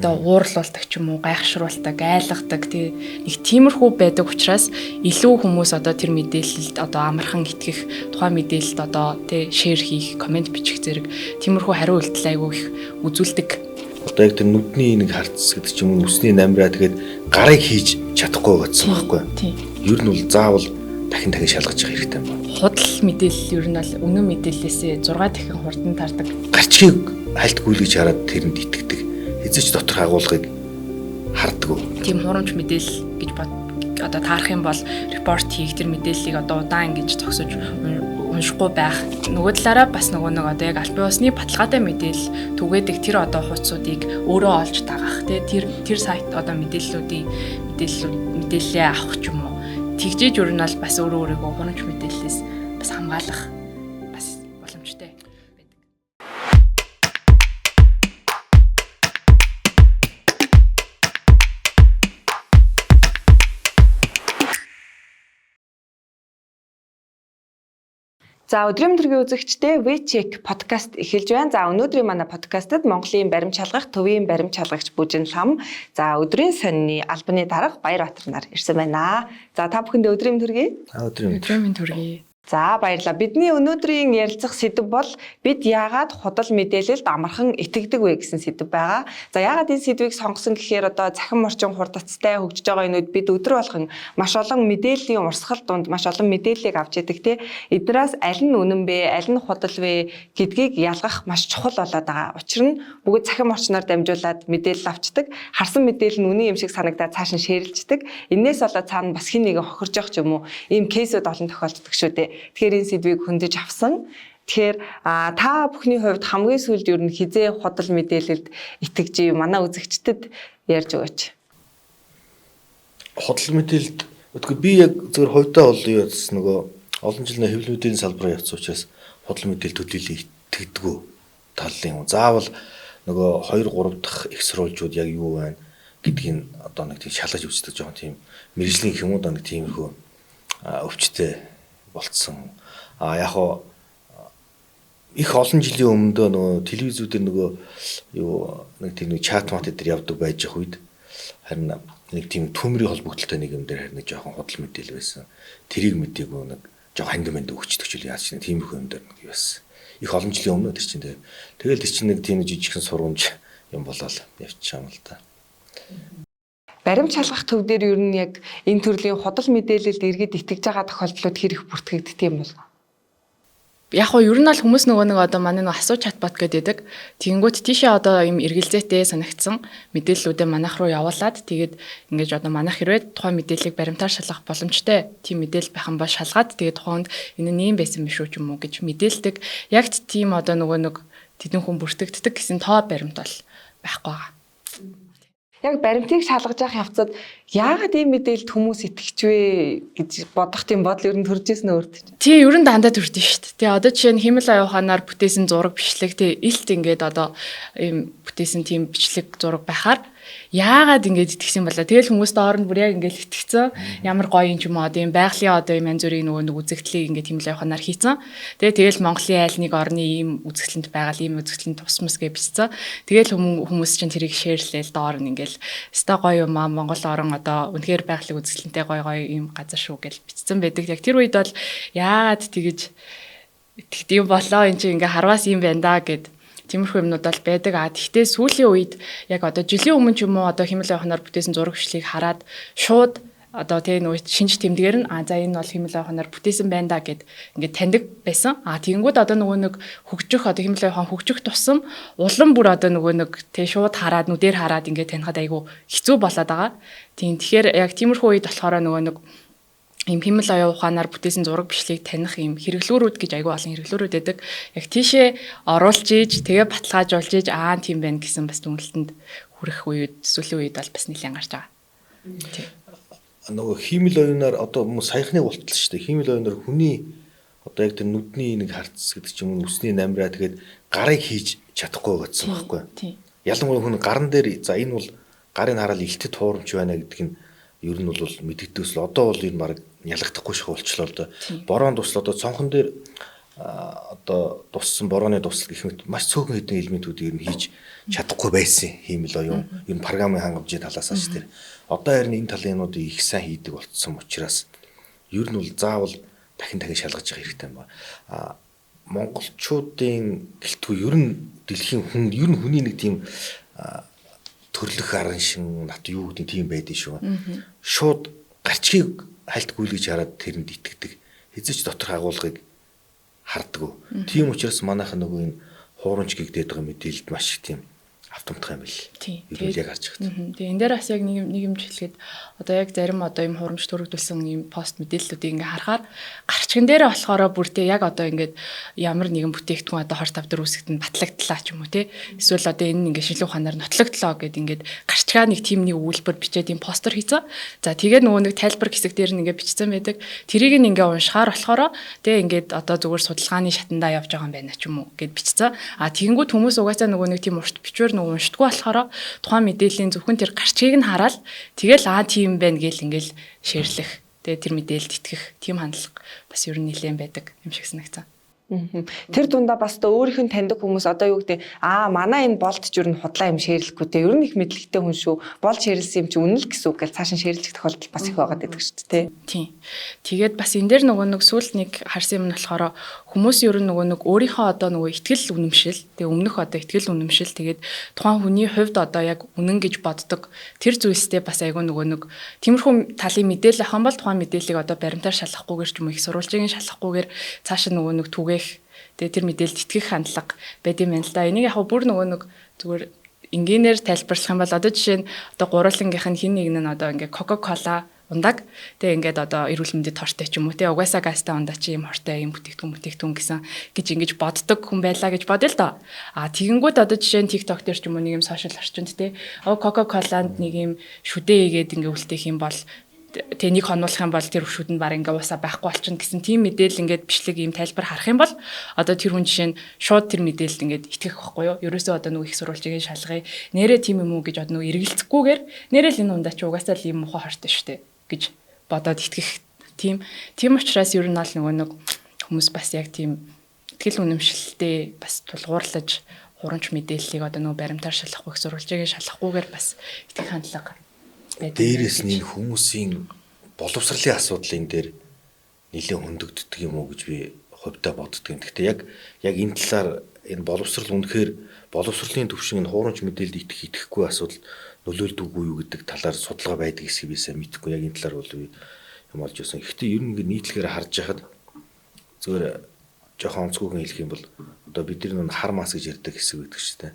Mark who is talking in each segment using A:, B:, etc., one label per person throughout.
A: одоо уурлуулдаг ч юм уу, гайхшруулдаг, айлгадаг нэг тиймэрхүү байдаг учраас илүү хүмүүс одоо тэр мэдээлэлд одоо амархан итгэх, тухайн мэдээлэлд одоо шеэр хийх, комент бичих зэрэг тиймэрхүү хариу үйлдэл айгүй их үзүүлдэг.
B: Одоо яг тэр нүдний нэг харц гэдэг ч юм уу, нүсний намраа тэгээд гарыг хийж чадахгүй гэсэн байхгүй. Ер нь бол заавал дахин шалгаж явах хэрэгтэй юм байна.
A: Худал мэдээлэл ер нь бол үнэн мэдээллээсээ 6 дахин хурдан тардаг.
B: Гарчгийг хальтгүйлгэж хараад тэрэнд итгэдэг. Эзэж доторх агуулгыг харддаг.
A: Тийм хурамч мэдээлэл гэж одоо таарах юм бол репорт хийх, тэр мэдээллийг одоо удаан ингэж зогсож уншихгүй байх. Нөгөө талаараа бас нөгөө нэг одоо яг аль бие усны баталгаатай мэдээлэл түгээдэг тэр одоо хуудсуудыг өөрөө олж дагах. Тэр сайт одоо мэдээллээ авах ч юм уу. Тэгжээж ер нь бол бас өөрийгөө хурамч мэдээллээс бас хамгаалах бас боломжтой байдаг.
C: За өдрийн мэдрэг үзэгчдээ WeCheck подкаст эхэлж байна. За өнөөдрийн манай подкастад Монголын баримт шалгах төвийн баримт шалгагч Бүжин Лам, за өдрийн сонины албаны дарга Баярбаатар нар ирсэн байна. За та бүхэндээ өдрийн төргий.
A: Өдрийн төргий.
C: За баярлалаа. Бидний өнөөдрийн ярилцах сэдэв бол бид яагаад худал мэдээлэлд амархан итгэдэг вэ гэсэн сэдэв байгаа. За яагаад энэ сэдвийг сонгосон гэхээр одоо цахим орчин хурдцтай хөгжиж байгаа энэ үед бид өдөр болгон маш олон мэдээллийн урсгал донд маш олон мэдээллийг авч яадаг те. Эднээс аль нь үнэн бэ, аль нь худал вэ гэдгийг ялгах маш чухал болоод байгаа. Учир нь бүгд цахим орчноор дамжуулаад мэдээлэл авчдаг. Харсан мэдээлэл нь үнэн юм шиг санагдаад цааш нь шеэрлждэг. Энээс болоод цаана бас хин нэгэн хохирж явах ч юм уу ийм кейсүүд олон тохиолддог шүү дээ. Тэгэхээр энэ сэдвийг хөндөж авсан. Тэгэхээр та бүхний хувьд хамгийн сүүлд ер нь хизээ худал мэдээлэлд итгэж манай үзэгчдэд ярьж өгөөч.
B: Худал мэдээлэлд би яг зөвхөн хувьдаа бол юу яасан нөгөө олон жилийн хэвлэлүүдийн салбараа явсан учраас худал мэдээлэл төлөвлөлийг итгэдэггүй талын юм. Заавал нөгөө 2 3 дахь их сурвалжууд яг юу байна гэдгийг одоо нэг тийм шалгаж үздэг жоохон тийм мэржлийн хүмүүд нэг тиймэрхүү өвчтэй болцсон. Яг хоо их олон жилийн өмнө нөгөө телевизүүдээр нөгөө юу нэг тийм чат мат дээр явдаг байж ах үед харин нэг тийм төмрийн холбогдолтой нэг юм дээр харин нэг жоохон худал мэдээлэл байсан. Тэрийг мэдээгүй нэг жоохон хангамд өгчдөг ч үл яаж чинь тиймэрхүү юм дээр нэг юу байсан. Их олон жилийн өмнө тэр чинь тэгэл тэр чинь нэг тийм жижигхэн сургамж юм болоод явчихсан юм л та.
C: Баримт шалгах төв дээр ер нь яг энэ төрлийн худал мэдээлэлд иргэд итгэж байгаа тохиолдлууд хэрэг бүртгэгддэг юм бол.
A: Яг хоо ер нь аль хүмүүс нөгөө одоо манай нөгөө асуу чатбот гэдэг. Тэгэнгүүт тийшээ одоо юм эргэлзээтэй санагдсан мэдээллүүдээ манайх руу явуулаад тэгээд ингэж одоо манайх хэрвээ тухайн мэдээллийг баримтаар шалгах боломжтой тийм мэдээлэл байх юм бол шалгаад тэгээд тухайд энэ нь юм байсан биш үү ч юм уу гэж мэдээлдэг. Яг тийм одоо нөгөө нэг тэдэн хүн бүртгэгддэг гэсэн тоо баримт бол байхгүй байгаа.
C: Яг баримтыг шалгаж явах явцад яагаад ийм мэдээлэлд хүмүүс итгэж вэ гэж бодох тийм бодол ер нь төрж ирсэн өөрт.
A: Тий, ер нь дандаа төрдөн шүү дээ. Тэгээ одоо жишээ нь хэмэл аюуханаар бүтээсэн зураг бичлэг тий илт ингээд одоо ийм бүтээсэн тийм бичлэг зураг байхаар яагаад ингэж итгэсэн болоо. Тэгэл хүмүүс дооронд бүр яг ингэж итгэцэн. Ямар гоё юм ч юм уу одоо ийм байгалийн одоо ийм янз бүрийн нөгөө нэг үзэгдлийг ингэж хэмэл аюуханаар хийцэн. Тэгэл Монголын айл нэг орны ийм үзэгдлэнд байгаа ийм үзэгдлэнд тусмас гэж бичсэн. Тэгэл хүмүүс чинь тэрийг шеэрлээл доор нь ингээл өстой гоё юм аа Монгол орон одоо үнэхээр байгалийн үзэгдлэнтэй гоё ийм газар шүү гэж бичсэн байдаг. Яг тэр үед бол яагаад тэгэж итгэдэм болоо энэ чинь ингээ харваас ийм байна да гэд тиймэрхүү юмнууд бол байдаг. Гэхдээ сүүлийн үед яг одоо жилийн өмнө ч юм уу одоо хэмэл аюуханаар бүтээсэн зураг бичлэгийг хараад шууд одоо тэгээ нөгөө шинж тэмдгээр нь за энэ бол хэмэл аюуханаар бүтээсэн байна да гэд ингээд таньдаг байсан. Тэгэнгүүт одоо нөгөө нэг хөгжих одоо хэмэл аюухан хөгжих тусам улам бүр одоо нөгөө нэг тэгээ шууд хараад нүдээр хараад ингээд танихад айгүй хэцүү болоод байгаа. Тэгэхээр яг тиймэрхүү үед болохоор нөгөө нэг ийм хэмэл аюуханаар бүтээсэн зураг бичлэгийг таних ийм хэрэглүүрүүд гэж айгүй олон хэрэглүүрүүд байдаг. Яг тийшээ оруулж ийж тэгээ баталгаажуулж ийж тийм байна гэсэн бас дүнэлтэнд хүрэх үед сүүлийн үед бол бас нэлээд гарч байгаа.
B: Нөгөө химэл оюунаар одоо саяхныг болтол шүү дээ. Химэл оюунаар хүний одоо яг тэр нүдний нэг харц гэдэг ч юм уу нүсний намраа тэгээд гарыг хийж чадахгүй гэсэн байхгүй. Ялангуяа хүн гарн дээр за энэ бол гарын хараал илтэд туурамч байна гэдэг нь ер нь бол мэддэгдээс л одоо бол энэ баг ялагдахгүй шиг болчлоо л доо. Бороонд тусал одоо цонхон дээр одоо туссан борооны туслал гэх мэт маш цөөхөн хэдэн элементүүдийг нь хийж чадахгүй байсан хиймэл оюун ер нь программын хангамжийн талаас ч тэр одоо харин энэ талынуудыг их сайн хийдэг болцсон учраас ер нь бол заавал дахин шалгаж байгаа хэрэгтэй юм ба. Монголчуудын гэлтгүй ер нь дэлхийн хүн ер нь хүний нэг тийм төрлөх арын шин нат юу гэдэг тийм байдэн шүү. Шууд гарчгийг хальтгүүлгэж хараад тэрэнд итгэдэг. Хэзээ ч доторх агуулгыг харддаг. Тийм учраас манайхан нөгөө энэ хуурамч гэгдээд байгаа мэдээлэлд маш их тийм автоматтай юм байл. Тэгээд яг харж байгаа.
A: Тэгээ энэ дээр бас яг нэг юм хэлгээд одоо яг зарим одоо юм хурамч төрөгдүүлсэн юм пост мэдээллүүдийг ингээ харахаар гарчган дээр болохоор бүртээ яг одоо ингээд ямар нэгэн бүтээгдэхүүн одоо 25 дээр үсэгт нь батлагдлаа ч юм уу те. Эсвэл одоо энэ ингээ шинжилгээ ухаанаар нотлогдлоо гэд ингээд гарчгаа нэг тийм нэг үйлбэр бичээд юм постэр хийцэн. За тэгээд нөгөө нэг тайлбар хэсэг дээр нь ингээ бичсэн байдаг. Тэрийг нь ингээ уншихаар болохоор тэгээ ингээд одоо зүгээр судалгааны шатандаа явж байгаа юм байна ч юм уу гэд бичсэн. Тэгэнгүүт хүмүүс угаасаа нөгөө нэг тийм урт бичвэр уншдаггүй болохоор тухайн мэдээллийн зөвхөн тэр гарчгийг нь хараад тэгэл тийм байна гэл ингээл шеэрлэх. Тэгээ тэр мэдээлэлд итгэх тийм хандлага бас ер нь нэлээд байдаг юм шиг санагцсан.
C: Тэр дундаа бас өөрийнх нь таньдаг хүмүүс одоо юу гэдэг манай энэ болт ч ер нь худлаа юм шеэрлэхгүй те ер нь их мэдлэгтэй хүн шүү бол шеэрлсэн юм чи үнэн л гэсэн үг гэж цааш нь шеэрлэх тохиолдол бас их байгаад байдаг шүү дээ
A: тийм. Тэгээд бас энэ дээр нөгөө нэг сүүлд нэг харсан юм нь болохоор хүмүүс ер нь нөгөө нэг өөрийнхөө одоо нөгөө ихтгэл үнэмшил тэгээ өмнөх одоо ихтгэл үнэмшил тэгээд тухайн хүний хувьд одоо яг үнэн гэж боддог тэр зүйлстэй бас айгүй нөгөө нэг тиймэрхүү талын мэдээлэл ахын бол тухайн мэдээллийг одоо баримтаар шалгахгүйгээр ч юм уу их сурвалжийг шалгахгүйгээр цааш нь нөгөө нэг түгээх тэгээ тэр мэдээлэлд итгэх хандлага байд юм байна л да. Энийг яг бүр нөгөө нэг зүгээр энгийнээр тайлбарлах юм бол одоо жишээ нь одоо гурвалангийнх нь хин нэг нь одоо ингээ Coca-Cola ундаг. Тэгээ ингээд одоо эрүүл мэндэд хортой ч юм уу те угаасаа газтай ундаа чи юм хортой юм бүтээгдэхүүн гэсэн гэж ингэж боддог хүн байлаа гэж бодъё л доо. Тэгэнгүүт одоо жишээ нь TikTok дээр ч юм уу нэг юм сошиал орчинд те Coca-Cola-нд нэг юм шүдээ игээд ингээ үлдээх юм бол тэг нэг хонуулах юм бол тэр өшүүд нь баг ингээ уусаа байхгүй болчихно гэсэн тийм мэдээлэл ингээд бичлэг ийм тайлбар харах юм бол одоо тэр хүн жишээ нь шууд тэр мэдээлэлд ингээд итгэх байхгүй юу? Ерөөсөө одоо нөгөө их сурвалжийг шалгая. Нэрээ тийм юм уу гэж одоо нөгөө эргэлзэхгүйгээр нэрээ л энэ ундаа чи угаасаа л ийм муухай хортой штэ гэж бодоод итгэх тийм учраас ер нь аль нөгөө нэг хүмүүс бас яг тийм итгэл үнэмшилтэй бас тулгуурлаж хурамч мэдээллийг одоо нөгөө баримтаар шалгахгүй их сурвалжийг шалгахгүйгээр бас итгэх хандлага.
B: Дээрээс нь хүмүүсийн боловсролын асуудлын дээр нэлээд хөндөгддөг юм уу гэж би хувьдаа боддог юм. Гэхдээ яг энэ талаар энэ боловсрол үнэхээр боловсролын төвшин энэ хуурамч мэдээлэлд итгэхгүй асуудал нөлөөлдөггүй юу гэдэг талаар судалгаа байдаг гэсэн би сайн мэдэхгүй. Яг энэ талаар бол би юм олж байсан. Гэхдээ ер нь ингэ нийтлэгээр харж байхад зөвөр жоохон онцгойгон хэлэх юм бол одоо бидний нэг хар мас гэж ярьдаг хэсэг байдаг шүү дээ.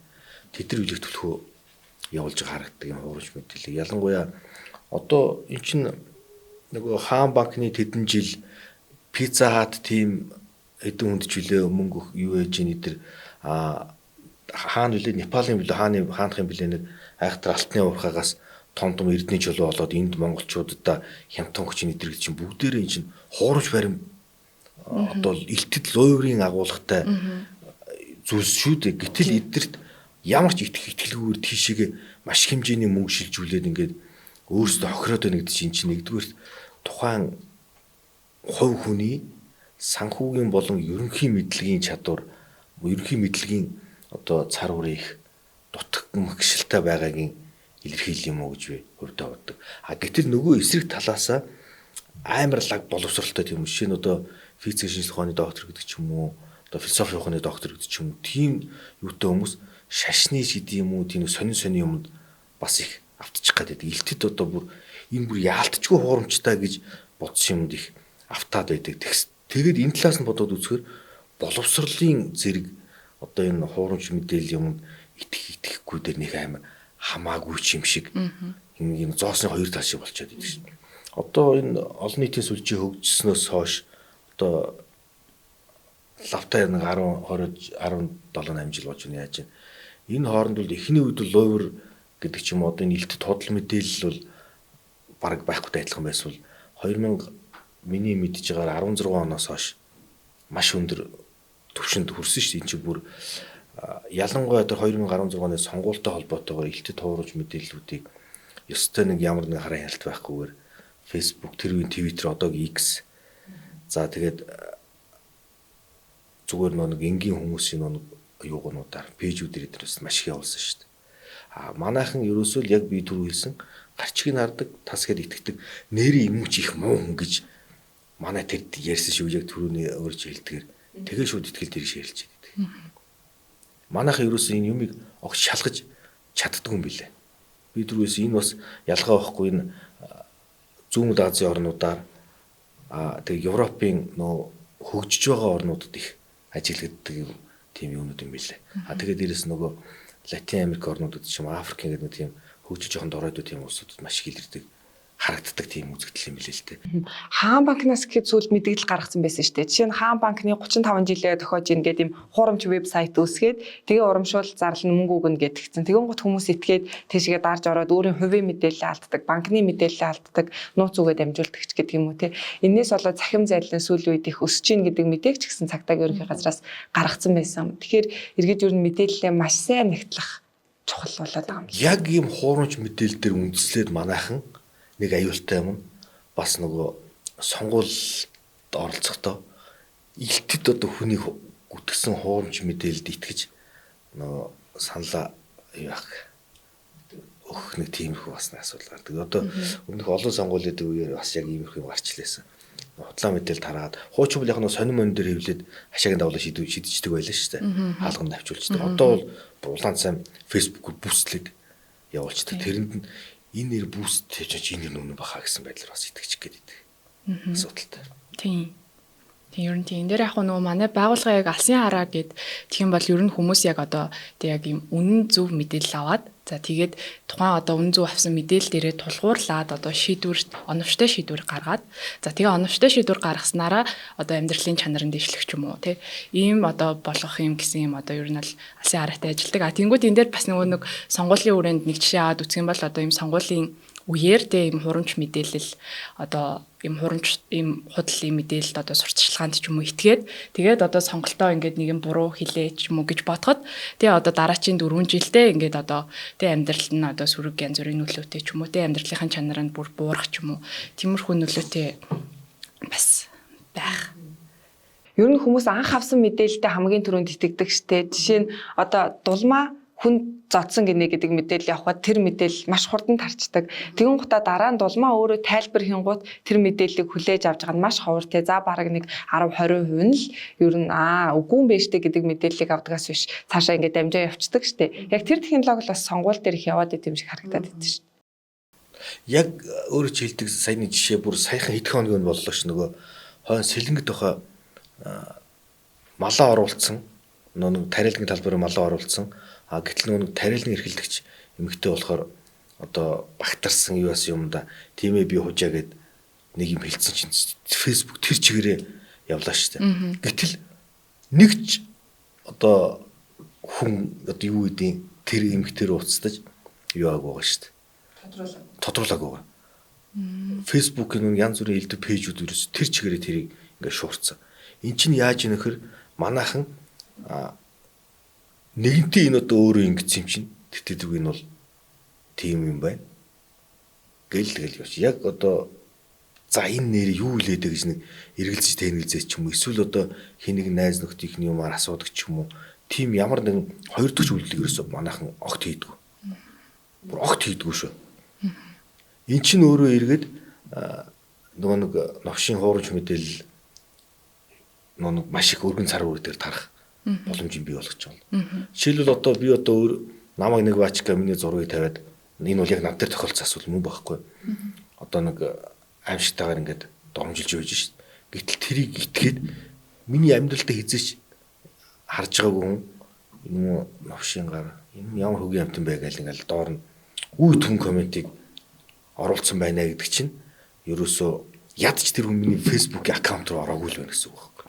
B: Тэдэр үлэх төлхөө явуулж харагддаг юм хуурамч мэдээлэл. Ялангуяа одоо эн чинь нөгөө хаан банкны тэдэн жил Pizza Hut тийм хэдэн хүнд жилээ мөнгө юу ээж ин эдэр хаан үлээ Непалийн үлээ хаанхын билээ нэг айхтар алтны уурхаагаас том эрдний чулуу болоод энд монголчуудад хямдхан хүчин эдэр гэж чинь бүгдээрээ эн чинь хуурамч барим одоо илтгэл луйврын агуулгатай зүйлс шүү дээ. Гэтэл эдэрт ямар ч итгэлгүйгээр тийшээгээ маш хэмжээний мөнгө шилжүүлээд ингээд өөрсдөө хохироод байна гэдэг чинь нэгдүгээр тухайн хувь хүний санхүүгийн болон ерөнхий мэдлэгийн чадвар, ерөнхий мэдлэгийн одоо цар хүрээ их дутагмагшилтай байгаагийн илэрхийлэл юм уу гэж би хувьдаа боддог. Гэтэл нөгөө эсрэг талаасаа амар лаг боловсралтай тийм жишээ нь одоо физик шинжилгээ ухааны доктор гэдэг ч юм уу, одоо философи ухааны доктор гэдэг ч юм уу, тийм юутай хүмүүс шашны шид юм уу тийм сонин юмд бас их автчих гэдэг. Илтэд одоо бүр энэ бүр яалтчгүй хуурамчтай гэж бодсон юмд их автаад байдаг. Тэгээд энэ талаас нь бодоод үзэхээр боловсролын зэрэг одоо энэ хуурамч мэдээлэл юмд итгэхгүй дээр нэг амар хамаагүй юм шиг юм зоосны хоёр тал шиг болчиход идэг шин. Одоо энэ олон нийтийн сүлжээ хөгжснөөс хойш одоо лавтай нэг 10 20 17 8 жил болж байна яаж вэ? Энэ хооронд бол эхний үед бол луйвар гэдэг ч юм уу одоо энэ илтэд тодл мэдээлэл бол бараг байхгүйтэй адилхан байсан бол 2000 миний мэдж байгаагаар 16 оноос хойш маш өндөр түвшинд хүрсэн шүү дээ. Энд чинь бүр ялангуяа тэр 2016 оны сонгуультай холбоотойгоор илтэд хуурамч мэдээллүүдийг ёстой нэг ямар нэг хараа ялт байхгүйгээр Facebook, тэр үеийн Twitter, одоогийн X. За тэгээд зүгээр нэг энгийн хүмүүсийн нэг юугнуудаар пэйжүүдээр дээрээс маш их явуулсан шүү дээ. Манайхан ерөөсөө л яг би түрүү хэлсэн гарчгийг хардаг, тас гээд итгэдэг нэрийн юм чи их муу хүн гэж манай тэр ярьсан шүү яг түрүүний өөрч хэлдгээр тэгээ шууд итгэл дэрэг ширэлж байдаг. Манайхан ерөөсөө энэ юмыг огт шалгаж чаддгүй юм билээ. Би түрүүс энэ бас ялгаа байхгүй энэ зүүн Азийн орнуудаар тэгээ Европын нөө хөгжиж байгаа орнуудад их ажиглагддаг тийм юмнууд юм билээ. Тэгээд дээрэс нөгөө Латин Америк орнуудад ч юм Африк гэдэг нэг тийм хөгжиж жоохон доройдод тийм улсуудад маш их илэрдэг харагддаг тийм үзэгдэл юм билээ л дээ.
C: Хаан банкнаас гэхэд сүүлд мэдээлэл гаргасан байсан шүү дээ. Жишээ нь Хаан банкны 35 жилээ тохиож ингээд ийм хуурамч вебсайт үүсгээд тэгээ урамшуул зарлал нь мөнгө өгнө гэдгийгсэн. Тэгэн гут хүмүүс итгээд тийшгээ дарж ороод өөрийн хувийн мэдээлэл алддаг, банкны мэдээлэл алддаг, нууц үгээд амжуулдаг ч гэдэг юм уу те. Энээс болоод захим зайлын сүүлийн үед их өсөж ийн гэдэг мэдээг ч гэсэн цагдаагийн ерөнхий газраас гаргацсан байсан. Тэгэхээр эргээд ер нь мэдээлэлээ маш сайн нэгтлэх чухал болоод байгаа юм.
B: Яг ийм хуурамч мэдээлэл дээр үндэслээд манайхан нэг аюултай юм бас нөгөө сонгуульд оролцохдоо илтэд одоо хүнийг гүтгсэн хуурамч мэдээлэлд итгэж нөгөө саналаа яах өгөх нэг тиймэрхүү бас асуудал гардаг. Одоо өмнөх олон сонгуулиуд үеэр бас яг иймэрхүү гарч лээсэн. Худлаа мэдээлэл тараад хуучин бол яг нэг сонин мөн дээр хэвлээд хашаагийн давлаа шийдчихдэг байлаа шүү дээ. Хаалганд авчулчихдаг. Одоо бол улаан цайм фэйсбүүкээр бүүстлээд явуулчихдаг. Тэрэнд нь энэ нэр бүүст хийж энэ нүн баха гэсэн байдлаар бас итгэж гээд идэг. Асуудалтай.
A: Тийм. Ер нь тийм. Дээр яг нөгөө манай байгууллага яг алсын хараа гэд тийм бол ер нь хүмүүс яг одоо тэг яг юм үнэн зөв мэдээлэл аваад за тэгээд тухайн одоо үнэн зөв авсан мэдээлэл дээрээ тулгуурлаад одоо шийдвэр оновчтой шийдвэр гаргаад за тэгээ оновчтой шийдвэр гаргаснараа одоо амьдралын чанарын дэвшлэх ч юм уу тий ийм одоо болгох юм гэсэн юм одоо ер нь бол алсын хараатай ажилладаг. Тэнгүүд энэ дээр бас нэг сонгуулийн үрээнд нэг жишээ аваад үзэх юм бол одоо ийм сонгуулийн үеэр тэ ийм хурамч мэдээлэл одоо ийм хурамч ийм худлын мэдээлэлд одоо сурталчилгаанд ч юм уу итгээд тэгээд одоо сонголтоо ингээд нэгэн буруу хэлээ ч юм уу гэж бодоход тэгээ одоо дараачийн 4 жилдээ ингээд одоо тэ амьдрал нь одоо сүрэг янз бүрийн нөлөөтэй ч юм уу тэ амьдралын чанарыг бүр буурах ч юм уу тиймэрхүү нөлөөтэй бас байх.
C: Ер нь хүмүүс анх авсан мэдээлэлтэй хамгийн түрүүнд итгэдэг штэ. Жишээ нь одоо дулмаа хүн зодсон гинэ гэдэг мэдээлэл явахад тэр мэдээлэл маш хурдан тарчдаг. Тэгэн гутаа дараа нь дулмаа өөрөө тайлбар хийнгууд тэр мэдээллийг хүлээж авч байгаа нь маш ховор те. За бараг нэг 10-20% нь л ер нь үгүй юм байна штэ гэдэг мэдээллийг авдагаас биш цаашаа ингээд дамжаа явцдаг штэ. Яг тэр технологи бас сонгуул дээр их яваад идэм шиг харагдаад идэв штэ.
B: Яг өөрөө ч хэлдэг саяны жишээ бүр саяхан хэдхэн хоногийн боллоо ш нөгөө хойно сэлэнгд тохоо малаа оруулсан нэг тарилгын талбараар малаа оруулсан. Гэтэл нөгөө тарилгын эрхэлдэгч эмэгтэй болохоор одоо багтарсан юу бас юм да. Тимээ би хужаа гэд нэг юм хэлсэн чинь фэйсбүүк тэр чигээрээ явлаа штэ. Гэтэл нэгч одоо хүн одоо юу гэдیں тэр эмэгтэйрээ ууцтаж юу аагүй байгаа штэ. Тодруулаагүй байгаа. Фэйсбүүкийн янз бүрийн элдв пэйжүүд ерөөс тэр чигээрээ тэрийг ингээд шуурцсан. Эн чинь яаж юм нөхөр манайхан нэгэнтээ энэ одоо өөрөө ингэсэн юм чинь тэгтээ энэ бол тийм юм байна. Гэл явж яг одоо за энэ нэр юу илээд гэж нэг эргэлзэж тэнэлзээ ч юм уу эсвэл одоо хэнийг найз нөхдийнхний юмар асуудаг ч юм уу тийм ямар нэгэн хоёр дахь үйлдэл ерөөсөө манайхан огт хийдгүү. Бүр огт хийдгүү шүү. Эн чинь өөрөө эргээд нөгөө нэг новшийн хуурамч мэдээлэл нөгөө маш их өргөн цар үүр дээр тарах боломжийг бий болгож байна. Жишээлбэл одоо би одоо намайг нэг бачка миний зургийг тавиад энэ бол яг над дээр тохиолдсон асуудал мөн байхгүй. Одоо нэг аимшигтайгаар ингээд дормжилж байж шít. Гэтэл тэрийг итгээд миний амьдралдаа хизээч харж байгаагүй хүн энэ новшийн гар энэ ямар хөгийн амтан бай гэл ингээд доор нь үе түн комментиг оруулсан байна гэдэг чинь ерөөсөө ядч тэр хүн миний фэйсбүүкийн аккаунт руу ороогүй л байна гэсэн үг байхгүй.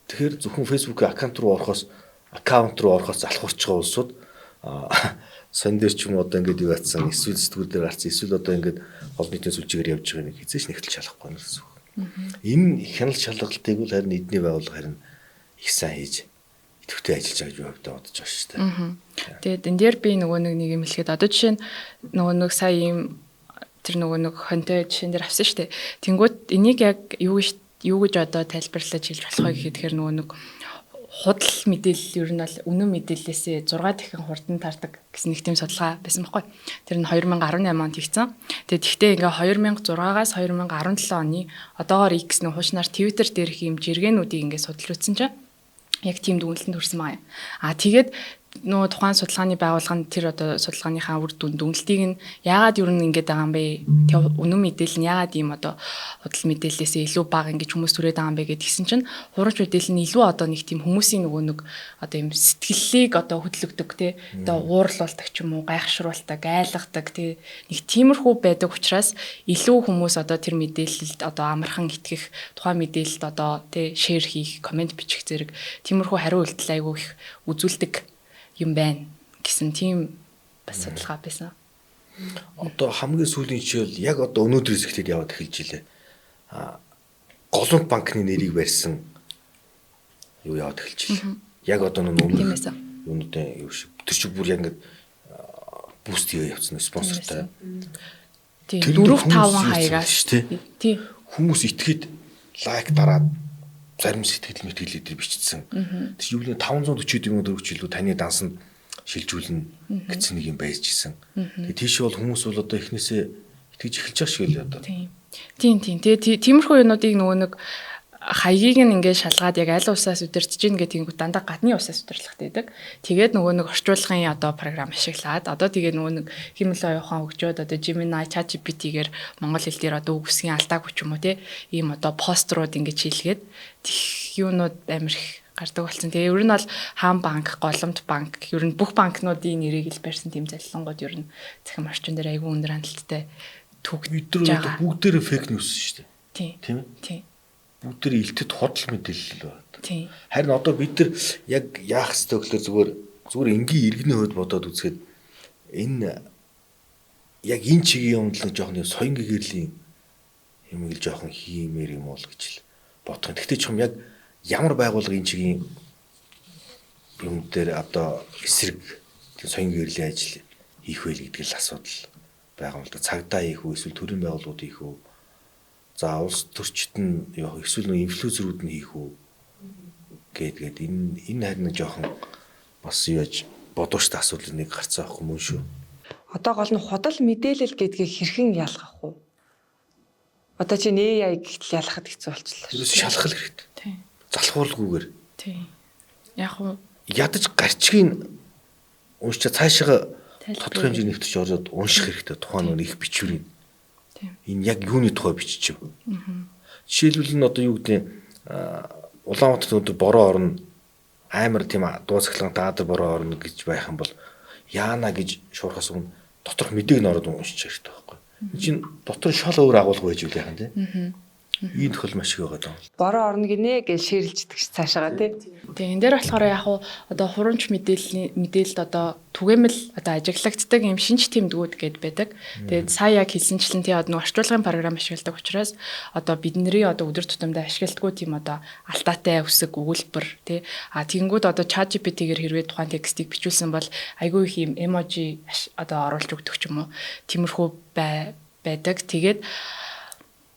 B: Тэгэхээр зөвхөн фэйсбүүкийн аккаунт руу орохоос залхуурч байгаа улсууд сон дээр ч юм уу одоо ингээд юу атсан эсвэл сэтгүүл дээр гарсан эсвэл одоо ингээд олон нийтийн сүлжээгээр явж байгаа нэг хизээч нэгтэл шалахгүй гэсэн үг. Энэ хяналт шалгалтыг бол харин эдний байгууллага харин их сайн хийж идэвхтэй ажиллаж байгаа юу хөвдө бодож байгаа шүү дээ.
A: Тэгээд энэ дээр би нөгөө нэг юм хэлэхэд одоо жишээ нь нөгөө нэг сая юм тэр нөгөө нэг хонтой жишээн дээр авсан шүү дээ. Тэнгүүд энийг яг юу гэж юу гэж одоо тайлбарлаж хэлж болох вэ гэхээр нөгөө нэг худал мэдээлэл ер нь бол үнэн мэдээллээсээ 6 дахин хурдан тардаг гэсэн нэг тийм судалгаа байсан байхгүй. Тэр нь 2018 онд хийгдсэн. Тэгэхдээ ингээ 2006-аас 2017 оны одоогоор X нэг хуучнаар Twitter дээрх юм жиргэнүүдийг ингээ судалж үзсэн чинь яг тийм дүгнэлтэнд хүрсэн байгаа юм. Тэгээд нөө тухайн судалгааны байгууллага нь тэр одоо судалгааныхаа үр дүнлтийг нь яагаад юу ингэж байгаа юм бэ? Тэг үнэн мэдээлэл нь яагаад ийм одоо худал мэдээллээсээ илүү бага ингэж хүмүүс түрээд байгаа юм бэ гэдгийгсэн чинь хурамч мэдээлэл нь илүү одоо нэг тийм хүмүүсийн нөгөө нэг одоо ийм сэтгэллийг одоо хөдөлгдөг тий одоо уурлуулдаг ч юм уу гайхшруулдаг айлгадаг тий нэг тиймэрхүү байдаг учраас илүү хүмүүс одоо тэр мэдээлэлд одоо амархан итгэх тухайн мэдээлэлд одоо тий шеэр хийх комент бичих зэрэг тиймэрхүү хариу үйлдэл айгүй их үзүүлдэг юм байна гэсэн тийм бас судалгаа байсан.
B: Одоо хамгийн сүүлийн жишээл яг одоо өнөөдрөөс эхлээд яваад эхэлж илээ. Голомт банкны нэрийг барьсан юу яваад эхэлж илээ. Яг одоо нөгөө юунуудын юу шиг тэр шиг бүр яг ингээд буст хийе явцсан спонсортай.
A: Тийм 4-5 хаягаас
B: тий хүмүүс итгэхэд лайк дараад зарим сэтгэл мэтгэлээ дээр бичсэн. Тэг юу нэг 540 жилүү таны дансанд шилжүүлнэ гэсэн нэг юм байж гисэн. Тэг тийш бол хүмүүс бол одоо эхнээсээ итгэж эхэлж байгаа шиг л одоо.
A: Тийм. Тэгээ тиймэрхүү юмнуудыг нөгөө нэг хаягийг нь ингээд шалгаад яг аль усаас үдирч гин гэдэг нь дандаа гадны усаас үдирлахтэй байдаг. Тэгээд нөгөө нэг орчуулгын одоо програм ашиглаад одоо тэгээ нөгөө нэг хэмнэлээ оюухан хөгжөөд одоо Gemini, ChatGPT-гээр монгол хэл дээр одоо үг үсгийн алдаагүй ч юм уу те ийм одоо пострууд ингээд шилгээд тех юунууд амар их гардаг болсон. Тэгээ ер нь бол хаан банк, голомт банк ер нь бүх банкнуудын нэрийг л барьсан тийм залилангууд ер нь захим орчин дээр айгүй өндөр хандлттай
B: төгж байгаа. Бүгдээрээ фейк ньюс шүү дээ. Тийм ээ.
A: Тийм.
B: Бүгдээр илтэд худал мэдээлэл байна.
A: Тийм.
B: Харин одоо бид нар яг яах ёстой гэхээр зүгээр энгийн иргэний хувьд бодоод үзэхэд энэ яг энэ чигийн юмд л жоохон соён гэгэрлийн юм ил жоохон хиймээр юм уу гэж л бодох. Гэхдээ ч юм яг ямар байгууллага энэ чигийн юм дээр одоо эсрэг соён гэгэрлийн ажил хийх вэ гэдэг л асуудал байгаа юм л да. Цагдаа хийх үү эсвэл төрийн байгууллагууд хийх үү? За улс төрчид нь эсвэл нэг инфлюенсерүүд нь хийх үү гэдэг энэ харин нэг жоохон бас яаж бодож та асуудлыг нэг гарцсан авах юм шүү.
C: Одоо гол нь худал мэдээлэл гэдгийг хэрхэн ялгах вэ? Одоо чи AI гэхтэл ялгахад хэцүү болчихлоо.
B: Ерөөс шалгах хэрэгтэй.
A: Тийм.
B: Залхуурлгүйгээр.
A: Тийм. Яг уу
B: Ядаж гарчгийг уншчаа цаашаа тодорхой хэмжээний нэвтэрч ороод унших хэрэгтэй. Тухайн нэг их бичвэрийг. Энэ яг юуны тухай бичиж вэ? Жишээлбэл нь одоо юу гэдэг Улаанбаатар өндөр бороо орно амар тийм дуу цахилгаан даадар бороо орно гэж байх юм бол яана гэж шуурхаас өмнө доторх мэдээг нь ороод уншиж хэрэгтэй байхгүй. Энэ чинь дотор шал өөр агуулга байж үлээх юм тийм. Ийм тохиол маш их байгаа даа.
C: Бороо орно гинэ гэж ширэлж идэх цаашаага тий.
A: Тэгээ энэ дээр болохоор яг уу одоо хурамч мэдээлэлд одоо түгээмэл одоо ажиглагддаг юм шинж тэмдгүүд гээд байдаг. Тэгээд сая яг хэлсэнчлэн тий одоо орчуулгын програм ашигладаг учраас одоо бидний одоо өдөр тутамдаа ашигладаггүй тийм одоо алдаатай үсэг өгүүлбэр тий тэгэнгүүт одоо ChatGPT-гээр хэрвээ тухайн текстийг бичүүлсэн бол айгүй их юм эможи одоо оруулж өгдөг ч юм уу. Тиймэрхүү байдаг. Тэгээд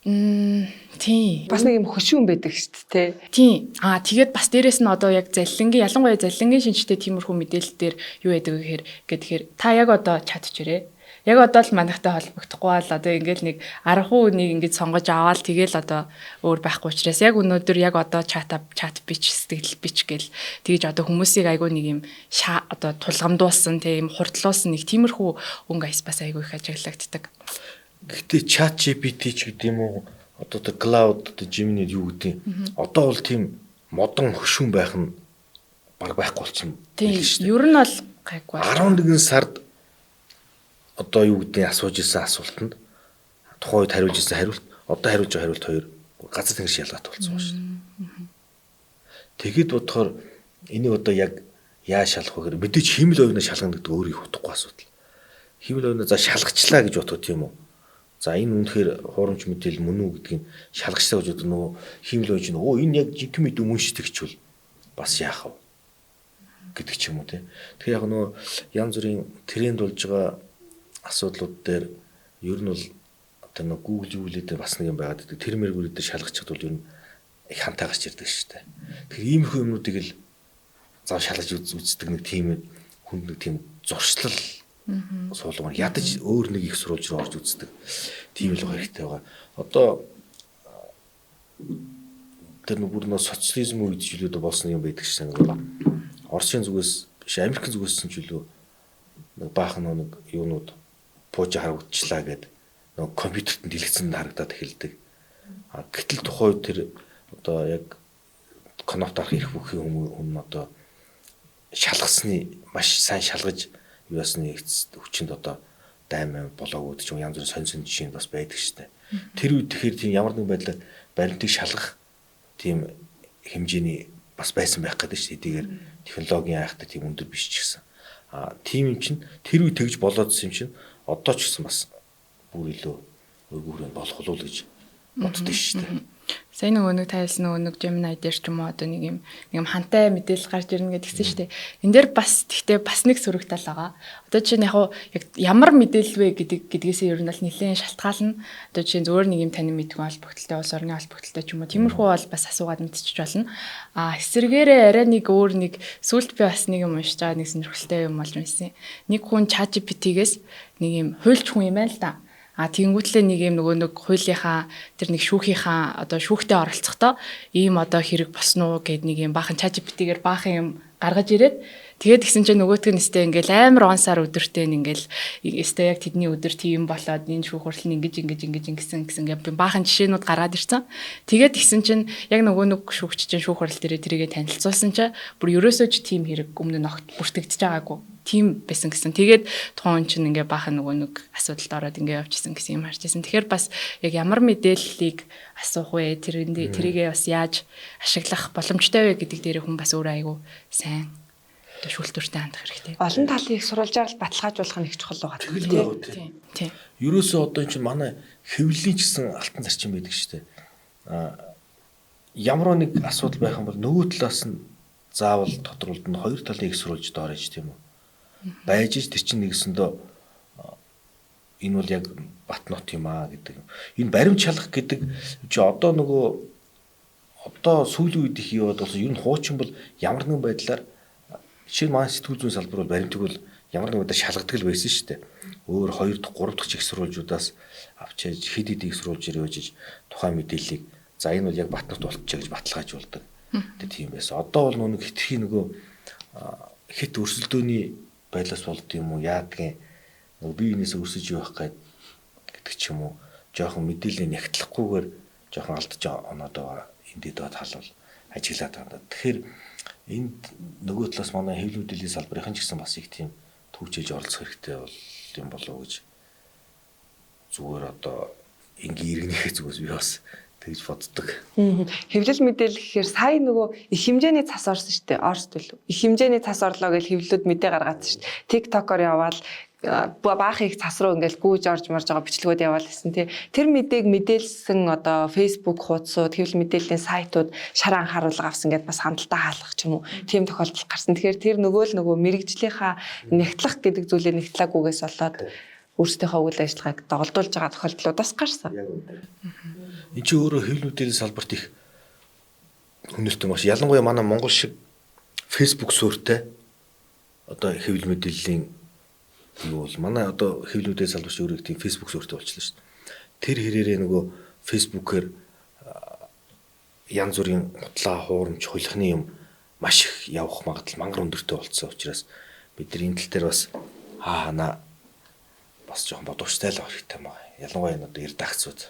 A: тийм.
C: Бас нэг юм хөшүүн байдаг шүү дээ, тий.
A: Тийм. Тэгээд бас дээрэс нь одоо яг ялангуяа заллингийн шинжтэй тиймэрхүү мэдээлэл дээр юу яадаг гэхээр та яг одоо чадчихэрээ. Яг одоо л манайхтай холбогдохгүй бол одоо ингээл нэг 10 үнийг ингэж сонгож аваад тэгэл одоо өөр байхгүй учраас яг өнөөдөр яг одоо чат бич сэтгэл бич гэл тэгж одоо хүмүүсийг айгүй нэг юм одоо тулгамдуулсан тийм хурдлуулсан нэг тиймэрхүү өнгө аяс бас айгүй их ажиглагддаг.
B: Гэхдээ ChatGPT ч гэдэг юм уу одоо Cloud одоо Gemini юу гэдэг одоо бол тийм модон хөшүүн байх нь баг байхгүй болсон.
A: Тийм. Ер нь бол гайгүй.
B: 11 сард одоо юу гэдэг асууж ирсэн асуултанд тухайн үед хариулж ирсэн хариулт одоо хариулж байгаа хариулт хоёр газар тэнгис ялгаатай болсон байна шүү дээ. Тэгэд бодохоор энийг одоо яг яа шалах вэ гэхээр мэдээч химэл оюунаа шалгана гэдэг өөр их утгагүй асуудал. Химэл оюунаа за шалгачлаа гэж бодох тийм үү? За энэ үнэхээр хуурамч мэдээлэл мөн үү гэдгийг шалгачлаа гэж бодох нөгөө химэл оюун чинь энэ яг жинхэнэ мэдээ мөн шүү гэхчвэл бас яах вэ гэдэг ч юм уу те. Тэгэхээр яг нөгөө янз бүрийн тренд болж байгаа асуудлууд дээр ер нь бол одоо нэг Google дээр бас нэг юм байгаад байдаг. Тэр мэргүүрээр шалгачихад бол ер нь их хантай гарч ирдэг шүү дээ. Тэгэхээр иймэрхүү юмнуудыг л зав шалгаж үздэг нэг тийм хүнд нэг тийм зуршлал суулгаар ядаж өөр нэг их сурвалж руу орж үздэг. Тийм л хэрэгтэй байгаа. Одоо тэр нэг бүр нөө социализм үед ч илүү болсон юм байдаг шээ нэг Оросын зүгээс биш Америкийн зүгээс ч илүү нэг баахан нэг юунууд пуужи харагдчихлаа гэдэг нэг компьютерт дэлгэцэн харагдаад эхэлдэг. Гэтэл тухайн үед тэр одоо яг конопт арах ирэх бүхий хүмүүс одоо шалгасны маш сайн шалгаж юусны хүчинд одоо дайм болоогууд ч юм янз бүрийн сонь жишээ бас байдаг шүү дээ. Тэр үед тэгэхээр тийм ямар нэгэн байдлаар баримтыг шалгах тийм хэмжээний бас байсан байх гэдэг шүү дээ. Эдгээр технологийн айхтай тийм өндөр биш ч гэсэн. Тийм юм чинь тэр үед тэгж болоодсэн юм чинь одоо ч гэсэн бас бүр илүү өргөөрөнд болох уу л гэж боддоо шүү дээ.
A: Сайн нөгөө нэг тайлсан нөгөө нэг Gemini дээр ч юм уу одоо нэг юм хантай мэдээлэл гарч ирнэ гэдгсэн шүү дээ. Энд дээр бас тэгтээ бас нэг сөрөг тал байгаа. Одоо чинь яг ямар мэдээлэл вэ гэдгээс ер нь бол нэлээд шалтгаална. Одоо чинь зөвөр нэг юм танин мэдгүй холбогдолтой улс орны холбогдолтой ч юм уу тиймэрхүү бол бас асуугаад мэдчих болно. Эсвэргээрээ арай нэг өөр нэг сүлд би бас нэг юм уншиж байгаа нэг сонирхолтой юм болж байсан. Нэг хүн ChatGPT-гээс нэг юм хуульч хүн юм байна л да. Тэнгүүтлээ нэг юм нөгөө нэг хуулийнхаа тэр нэг шүүхийнхаа одоо шүүхтээ оролцохдоо ийм одоо хэрэг босноо гэд нэг юм баахан ChatGPT-гээр баахан юм гаргаж ирээд тэгээд гисэн чинь нөгөөтг нь өстэй ингээл амар онсаар өдөртэй ингээл өстэй яг тэдний өдөр тийм болоод энэ шүүх хурлал нь ингэж ингэсэн ингээ баахан жишээнүүд гаргаад ирсэн. Тэгээд гисэн чинь яг нөгөө нэг шүүгч чинь шүүх хурлал дээрээ тэрийгэ танилцуулсан чинь бүр ерөөсөө ч тийм хэрэг өмнө нь огт бүртгэгдэж байгаагүй. Тийм байсан гэсэн. Тэгээд тухайн чинь ингээ баахан нөгөө нэг асуудалд ороод ингээ явчихсан гэсэн юм харж байсан. Тэгэхээр бас яг ямар мэдээллийг асуух вэ? Тэрийгээ бас яаж ашиглах боломжтой вэ гэдэг дээр хүн бас өөрөө айгүй сайн шүүлтүртэй хандах хэрэгтэй.
C: Олон талын их сурвалжаар баталгаажуулах нь их чухал байгаа.
B: Тийм. Ерөөсөө одоо энэ чинь манай хэвлэлийн ч гэсэн алтан зарчим байдаг шүү дээ. Ямар нэг асуудал байх юм бол нөгөө талаас нь заавал тодруулд нь хоёр талын их сурвалж доор иж тийм үү? Байж иж тэр чинь нэгсэндөө энэ бол яг Батнот юм аа гэдэг. Энэ баримт шалгах гэдэг чи одоо сүүлийн үед их яваад болсон. Ер нь хуучин бол ямар нэгэн байдлаар жишээ нь манай сэтгүүл зүйн салбар бол баримтыг бол ямар нэгэн байдлаар шалгадаг л байсан шүү дээ. Өөр 2 дахь 3 дахь их сурвалжуудаас авчиж хэд их сурвалжаар явж тухайн мэдээллийг за энэ бол яг Батнот болчихё гэж баталгаажуулдаг. Тийм байсан. Одоо бол нэг хитрхи хит өрсөлдөөний байлаас болд юм уу яадгийн бие биенээс өрсөж явах гэдэг ч юм уу жоохон мэдээлэл нягтлахгүйгээр жоохон алдаж оноод байгаа эндээд байгаа тал бол ажиглаад байна. Тэгэхээр энд нөгөө талаас манай хэвлүүдийн салбарын ч гэсэн бас их тийм төвчилж оролцох хэрэгтэй бол юм болов уу гэж зүгээр одоо ингийн иргэнийхээ зүгээс би бас тэгж боддог.
C: Хэвлэл мэдээлэл гэхээр сая нөгөө их хэмжээний цас орсон шүү дээ. Орсд билүү. Их хэмжээний цас орлоо гэж хэвлэлүүд мэдээ гаргадаг шүү дээ. TikTok-оор яваал баахан их цас руу ингээл гүйж орж марж байгаа бичлэгүүд яваал гэсэн тий. Тэр мэдээг мэдээлсэн одоо Facebook хуудсууд, хэвлэл мэдээллийн сайтууд шараа анхааруулга авсан гэдээ бас хандлтаа хаалгах ч юм уу. Тийм тохиолдол гарсан. Тэгэхээр тэр нөгөө мэрэгжлийнхаа нэгтлах гэдэг зүйлээ нэгтлаагүйгээс болоод өөрсдийнхөө үйл ажиллагааг доголдуулж байгаа тохиолдлууд бас гарсан.
B: Энд чи өөрөө хэвлэлүүдийн салбарт их хүнэлтэн маш ялангуяа манай Монгол шиг Facebook суурьтай одоо хэвлэл мэдээллийн юу бол манай одоо хэвлэлүүдийн салбарч өөрөө тийм Facebook суурьтай болчихлоо шүү дээ. Тэр хэрээрээ нөгөө Facebook-ээр янз бүрийн хутлаа хуурамч хулихны юм маш их явах магадлал мангар өндөртэй болцсон учраас бид нар энэ тал дээр бас бас жоохон бодовчтой л хэрэгтэй юм байна. Ялангуяа энэ одоо редакцууд.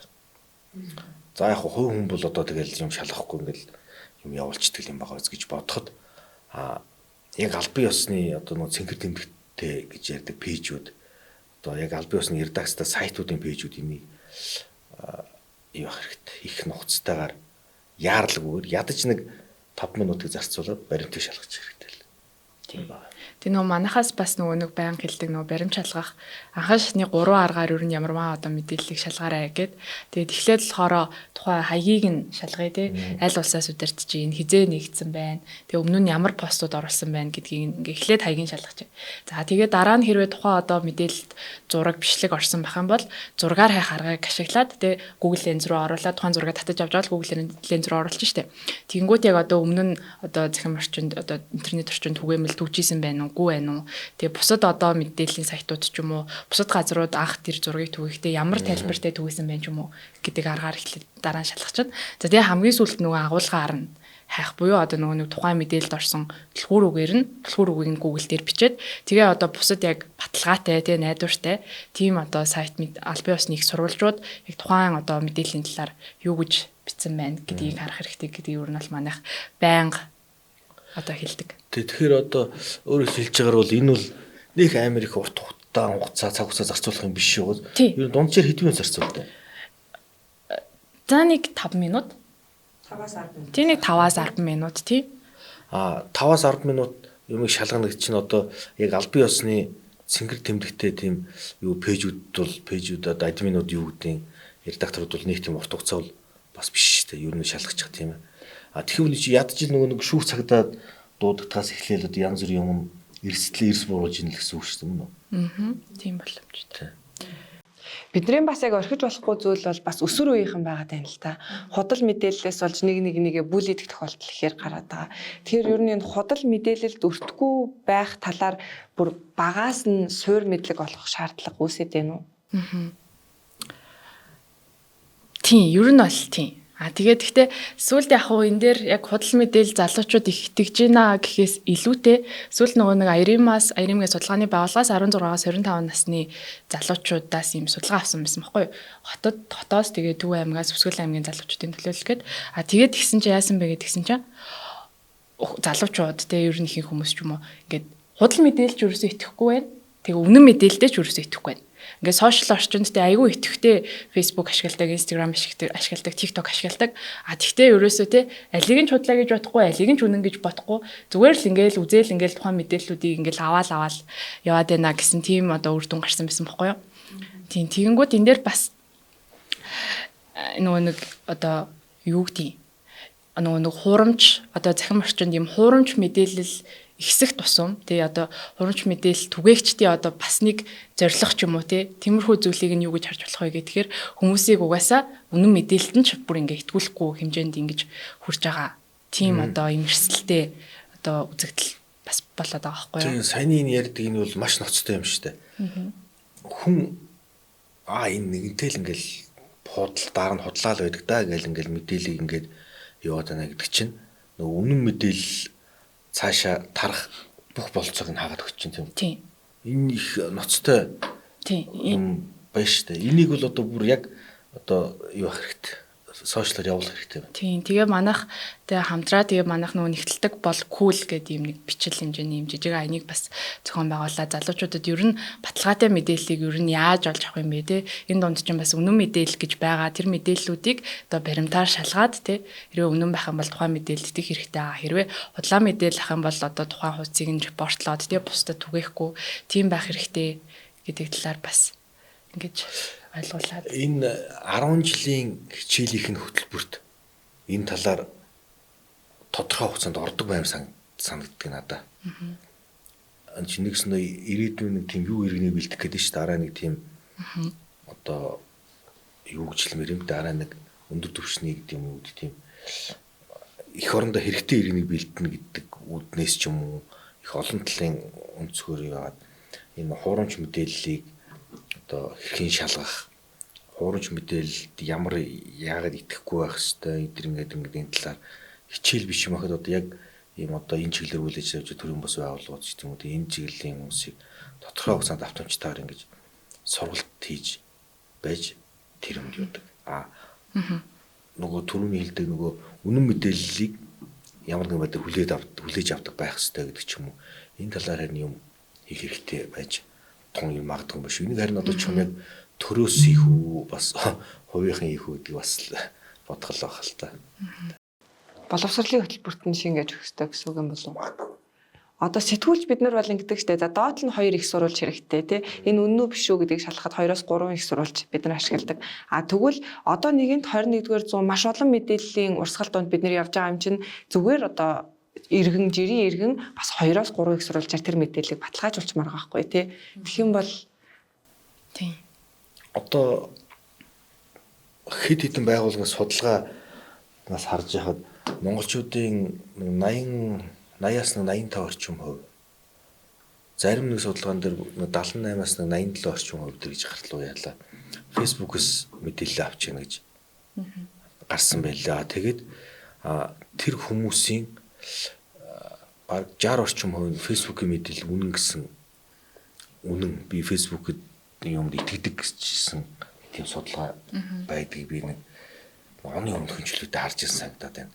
B: За яг хувь хүн бол одоо тэгэл юм шалгахгүй ингээл юм явуулчихдаг юм байгаа гэж бодоход яг албан ёсны одоо нэг цэнхэр тэмдэгтэй гэж ярьдаг пэйжүүд одоо яг албан ёсны редакцтай сайтуудын пэйжүүд энийг юу ах хэрэгтэй их нухацтайгаар яарлагүйгээр ядаж нэг 5 минутыг зарцуулаад баримтыг шалгах хэрэгтэй л. Тийм байна.
A: Тэгээ нөгөө манахаас бас нөгөө нэг баян хэлдэг нөгөө баримт шалгах анхан шатны 3 аргаар ер нь ямарваа одоо мэдээллийг шалгаарай гэд. Тэгээд эхлээд болохоор тухайн хаягийг нь шалгая тий. Аль улсаас удирдах чинь хизээ нэгдсэн байна. Тэгээ өмнө нь ямар постууд оруулсан байна гэдгийг ингээ эхлээд хаягийг шалгах. За тэгээд дараа нь хэрвээ тухайн одоо мэдээлэлд зураг бичлэг орсон байх юм бол зургаар хайх аргыг ашиглаад тэгээ Google Lens руу оруулаад тухайн зургийг татаж авч аваад Google Lens руу оруулж штэ. Тэгэнгүүт яг одоо өмнө нь одоо захим орчинд одоо интернет орчинд түгээмэл түүжсэн байна уу? Гүй байна уу? Тэгээ бусад одоо мэдээллийн сайтууд ч юм уу, бусад газрууд анх тэр зургийг түгээхдээ ямар тайлбартай түгээсэн байна ч юм уу гэдэг аргаар эхлээд дараа нь шалгах чинь. За тэгээ хамгийн сүүлд нөгөө агуулгаар нь хайх буюу одоо нөгөө нэг тухайн мэдээлэлд орсон түлхүүр үгээр нь түлхүүр үгийг Google дээр бичээд тэгээ одоо бусад яг баталгаатай тэгээ найдвартай тийм одоо сайт аль бие усны их сурвалжууд яг тухайн одоо мэдээллийн талаар юу гэж бичсэн байна гэдгийг харах хэрэгтэй гэдэг юу нь бол манайх байнга одоо хэлдэг.
B: Тэгэхээр одоо өөрөөр хэлж байгаагаар бол энэ бол нэг амар их урт хугацаа цаг хугацаа зарцуулах юм биш шүү. Ер нь дунджаар хэдэн минут зарцуулдаг?
A: За нэг 5 минут.
C: 5-аас 10 минут.
A: Тийм нэг 5-аас 10 минут тий.
B: 5-аас 10 минут юмыг шалгана гэж чинь одоо яг аль бие усны цэнгэр тэмдэгтэй тийм юу пэйжүүд одоо админууд юу гэдэг редакторууд бол нэг тийм урт хугацаа бол бас биш шүү дээ. Ер нь шалгачих тийм ээ. Тэгэхээр чи ядчил нөгөө нэг шүүх цагдаад дуудагдахаас эхлээл одоо янз бүрийн юм эрс бууруулж ийн л гэсэн үг шүү дээ.
A: Тийм боломжтой.
C: Бидний бас яг орхиж болохгүй зүйл бол бас өсвөр үеийнхэн байгаа тань л та. Худал мэдээллээс болж нэгээ бүлийдэх тохиолдол ихээр гараад байгаа. Тэгэхээр ер нь энэ худал мэдээлэлд өртөхгүй байх талаар бүр багаас нь суур мэдлэг олох шаардлага үүсэж байна уу?
A: Тийм, ер нь бол тийм. Тэгээд гэхдээ сүүлд яг хуу энэ дээр яг худал мэдээлэл залуучууд их итгэж байна гэхээс илүүтэй сүүлд нөгөө нэг Аримгийн судалгааны байгууллагаас 16-аас 25 насны залуучуудаас ийм судалгаа авсан байсан байхгүй юу? Хотоос тэгээд Төв аймгаас Өсгөл аймгийн залуучуудын төлөөлөлгээд тэгээд тэгсэн чинь яасан бэ гэдгсэн чинь залуучууд те ер нь ихэнх хүмүүс ч юм уу ингээд худал мэдээлэлд юусоо итгэхгүй байна. Тэгээ үнэн мэдээлэлдээ ч юусоо итгэхгүй байна. Ингээд сошиал орчинд тэ айгүй итгэвтэй Facebook ашигладаг, Instagram ашигладаг, TikTok ашигладаг. Тэгтээ ерөөсөө тэ алийг нь чудлаа гэж бодохгүй, алийг нь ч үнэн гэж бодохгүй. Зүгээр л ингээл үзэл ингээл тухайн мэдээллүүдийг ингээл аваад яваад байна гэсэн тийм одоо үр дүн гарсан байсан байхгүй юу? Тийм тэгэнгүүт энэ дээр бас нөгөө нэг одоо юу гэдэг нөгөө нэг хуурамч одоо захим орчинд юм хуурамч мэдээлэл ихсэх тусам тий одоо хурамч мэдээлэл түгээгчдийн одоо бас нэг зорилго ч юм уу тий тиймэрхүү зүйлийг нь юу гэж харж болох вэ гэхээр хүмүүсийг угаасаа үнэн мэдээлэлд нь ч бүр ингээ итгүүлэхгүй хэмжээнд ингэж хүрч байгаа тийм одоо имэрсэлтэй одоо үзэгдэл бас болоод байгаа байхгүй юу.
B: Тийм саяны энэ ярьдаг энэ бол маш ноцтой юм шүү дээ. Хүн энэ нэгэнтэй л ингээл дараа нь худлаа л байдаг да гэл ингээл мэдээлэл ингээд яваад байна гэдэг чинь нөгөө үнэн мэдээлэл цаашаа тарах бүх болцоог нь хаагаад өгч чинь тийм. Энэ их ноцтой. Тийм. Байна шүү дээ. Энийг бол одоо бүр яг одоо юу ах хэрэгтэй. Сошиалаар явуулах хэрэгтэй байна.
A: Тийм. Тэгээ манайх хамтраа тэгээ манайх нөгөө нэгтэлдэг бол cool гэдэг юм нэг бичил хэмжээний юм жижиг айныг бас зохион байгууллаа. Залуучуудад ер нь баталгаатай мэдээллийг ер нь яаж олж авах юм бэ те. Энэ донд чинь бас үнэн мэдээлэл гэж байгаа. Тэр мэдээллүүдийг одоо баримтаар шалгаад те. Хэрвээ үнэн байх юм бол тухайн мэдээлэл итгэх хэрэгтэй аа. Хэрвээ худлаа мэдээлэл ах юм бол одоо тухайн хуудсыг нь репортлоод те бусдад түгээхгүй тийм байх хэрэгтэй гэдэг талаар бас ингэж ойлгуулад.
B: Энэ 10 жилийн хичээлийнх нь хөтөлбөрт энэ талаар тодорхой хугацаанд ордог байм санагддаг надад. Чи нэгснөө ирээдүйн нэг тийм юу иргэнийг бэлдэх гэдэг чинь дараа нэг тийм одоо юу гэж хэлмээр юм дараа нэг өндөр түвшний гэдэг юм уу тийм их орондоо хэрэгтэй иргэнийг бэлдэнэ гэдэг үүднээс ч юм уу их олон талын өнцгөр яваад энэ хуурамч мэдээллийг одоо хэрхэн шалгах хуурамч мэдээлэлд ямар яагаад итгэхгүй байх хэвээр эдгээр ингээд энэ талаар хичээл биш юм ахад одоо яг ийм одоо энэ чиглэлээр хүлээж авч төрийн бос байгууллагууд ч юм уу энэ чиглэлийн хүмүүсийг тодорхой хугацаанд автоматар ингэж сургалт хийж байж тэр юмд юудаг. Нөгөө түрүүний хэлдэг нөгөө үнэн мэдээллийг ямар нэгэн байдлаар хүлээж авдаг байх хэрэгтэй гэдэг ч юм уу. Энэ талаар харин юм хийх хэрэгтэй байж тун юм магадгүй юм биш. Энийг харин одоо ч юм яг төрөөс хийх үү бас хувийнхын хийх үү гэдэг бас бодгол байх л та.
C: Боловсролын хөтөлбөрт нь шингээж өгөх хэрэгтэй гэсэн үг юм болов уу? одоо сэтгүүлч бид нар бол ингэдэг штэ. За доод нь 2 их сурвалж хэрэгтэй тий. Энэ үнэн үү биш үү гэдгийг шалгахад 2-оос 3 их сурвалж бид нар ашигладаг. Тэгвэл одоо нэгэнт 21-р зуун маш олон мэдээллийн урсгал донд бид нар явж байгаа юм чинь зүгээр одоо жирийн иргэн бас 2-оос 3 их сурвалжаар тэр мэдээллийг баталгаажуулчмаар байгаа байхгүй тий. Тэгэх юм бол
A: Тийм.
B: Одоо хэд хэдэн байгууллагын судалгаанаас харж байхад монголчуудын 80-аас 85 орчим хувь. Зарим нэг судалгаан дээр 78-аас 87 орчим хувь гэж гартлуу яалаа. Facebook-с мэдээлэл авч яана гэж гарсан байлаа. Тэгээд тэр хүмүүсийн баг 60 орчим хувь Facebook-ийн мэдээлэл үнэн гэсэн үнэн би Facebook-д юмд итгэдэг гэсэн тийм судалгаа байдгийг би нэг оны өмнө хөнчлөлтөд харж ирсэн санагдаад байна.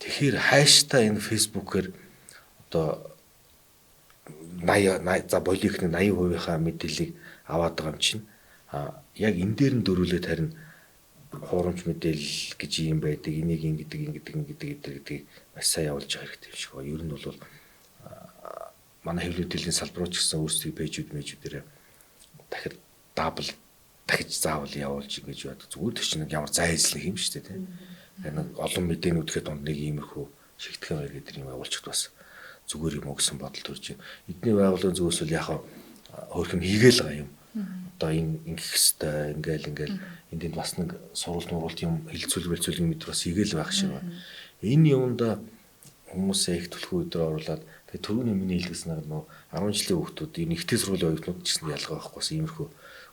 B: Тэгэхээр хайштай энэ Facebook-ээр одоо 80 за болих нэг 80%-ийнхаа мэдээллийг аваад байгаа юм чинь яг энэ дээр нь дөрүүлээд харин хуурамч мэдээлэл гэж юм байдаг, энийг ингэдэг маш сайн явуулж байгаа хэрэгтэй юм шиг байна. Ер нь бол манай хэвлэл мэдээллийн салбарууд ч гэсэн өөрсдийн пэйжүүдээр дахид дахиж заавал явуулж ингэж байдаг. Зүгээр төч нэг ямар зай эзлэх юм шүү дээ тийм. Нэг олон мэдээнүүдийн донд нэг иймэрхүү шигтгэн байр гэдэг юм явуулчихд бас зүгээр юм уу гэсэн бодол төрж байна. Эдний байгууллагын зүгээс бол яг хөөрхөн хийгээл байгаа юм. Одоо энэ ингэх хэвээр ингээл энд бас нэг сурвалт юм хилцүүлэг мэд бас хийгээл байх шиг байна. Энэ юмда хүмүүсээ их түлхүү өдрөө оруулаад тэгээ түрүүний миний хэлсэн нэг 10 жилийн хүүхдүүд энэ ихтэй сургуулийн оюутнууд ч гэсэн ялгаа байхгүй бас иймэрхүү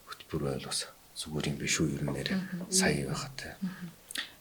B: хөтөлбөр байл бас зүгээр юм биш үү ер нь нэр сая байхад.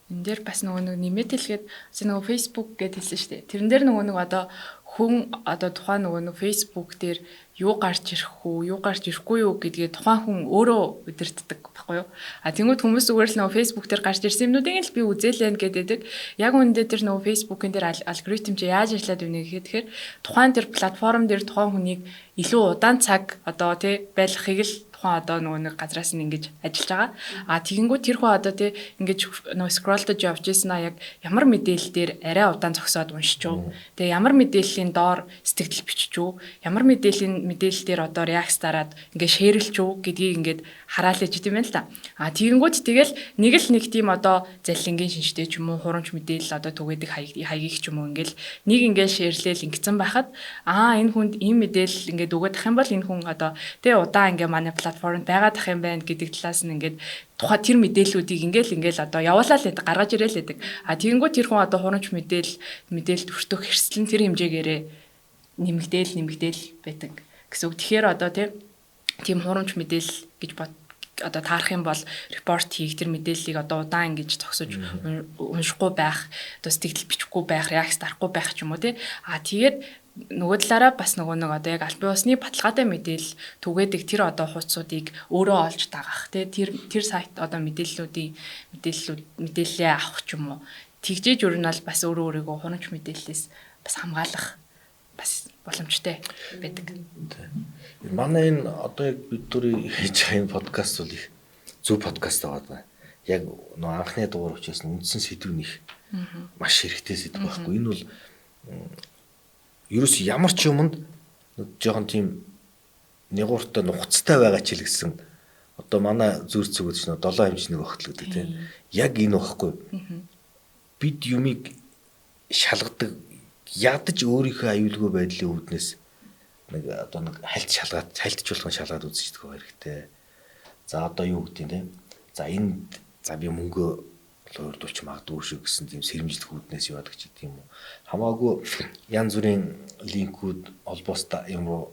A: Энэ дээр бас нөгөө нэг нэмээд хэлгээд нөгөө Facebook гэдээ хэлсэн шүү дээ. Тэрэн дээр нөгөө нэг одоо хүн одоо тухайн нөгөө нэг Facebook дээр юу гарч ирэх үү, юу гарч ирэхгүй юу гэдгээ тухайн хүн өөрөө удирддаг байхгүй юу? Тэнгүүд хүмүүс зүгээр л нөгөө Facebook дээр гарч ирсэн юмнуудыг л би үзээлэн гэдэг. Яг үүндээ тэр нөгөө Facebook-ын дээр алгоритм чи яаж ажиллаад байна гэхээр тухайн тэр платформ дээр тухайн хүнийг илүү удаан цаг одоо тий байлгахыг л тухайн одоо нөгөө нэг газраас нь ингэж ажиллаж байгаа. Тэгэнгүүт тэр хүн одоо тий ингэж нөгөө скроллдож явж ийсэн яг ямар мэдээлэл дээр арай удаан зогсоод уншиж юу. Тэгээ ямар мэдээллийн доор сэтгэл бичиж юу. Ямар мэдээлэл дээр одоо реакц дараад ингээд шеэрлж юу гэдгийг ингээд хараал ээж тийм байна л да. Тэгэнгүүт тэгэл нэг тийм одоо заллингийн шинжтэй ч юм уу хурамч мэдээлэл одоо түгээдэг хаягийг ч юм уу ингээд нэг ингээд шеэрлээл ингэсэн байхад энэ хүнд ийм мэдээлэл ингээд өгödөх юм бол энэ хүн одоо тий удаан ингээд манай платформд байгаад ах юм байна гэдэг талаас нь ингээд тухай тэр мэдээллүүдийг ингээл одоо явуулаад л гаргаж ирээл байдаг. Тэгэнгүүт тэр хүн одоо хурамч мэдээлэл өртөх хэрэгслэн тэр хэмжээгээрээ нэмэгдээл байдаг гэсэн үг. Тэгэхээр одоо тийм хурамч мэдээлэл гэж одоо таарах юм бол репорт хийх тэр мэдээллийг одоо удаан ингэж зогсож уншихгүй байх, одоо сэтгэл бичихгүй байх, реакц дарахгүй байх ч юм уу тий. Тэгээд нөгөө талаараа бас нөгөө нэг одоо яг аль бие усны баталгаатай мэдээлэл түгээдэг тэр одоо хуудсуудыг өөрөө олж дагах тий. Тэр сайт одоо мэдээллээ авах ч юм уу. Тэгжээж ер нь бол бас өөрийгөө хурамч мэдээллээс бас хамгаалах бас боломжтой байдаг.
B: Манай энэ одоо яг бид дөрөв хийж байгаа энэ подкаст бол их зөв подкаст байгаа. Яг нөө анхны дугаар учраас үндсэн сэдв нэх маш хэрэгтэй сэдв байхгүй. Энэ бол ерөөс ямар ч юмд жоохон тийм нэгууртай нухацтай байгаа ч хэлсэн. Одоо манай зүрх зүгүүд чинь 7 хэмжээний өгтөл гэдэг тийм. Яг энэ байхгүй. Бид юмыг шалгадаг ядаж өөрийнхөө аюулгүй байдлын үүднээс нэг одоо нэг хальтжуулган шалгаад үзэж байгаа хэрэгтэй. За одоо юу гэдэг юм те. За би мөнгө өрдүүлж магадгүй шүү гэсэн тийм сэрэмжлэх үүднээс яваад гэж тийм юм. Хамаагүй янз бүрийн линкүүд олбоостай юм руу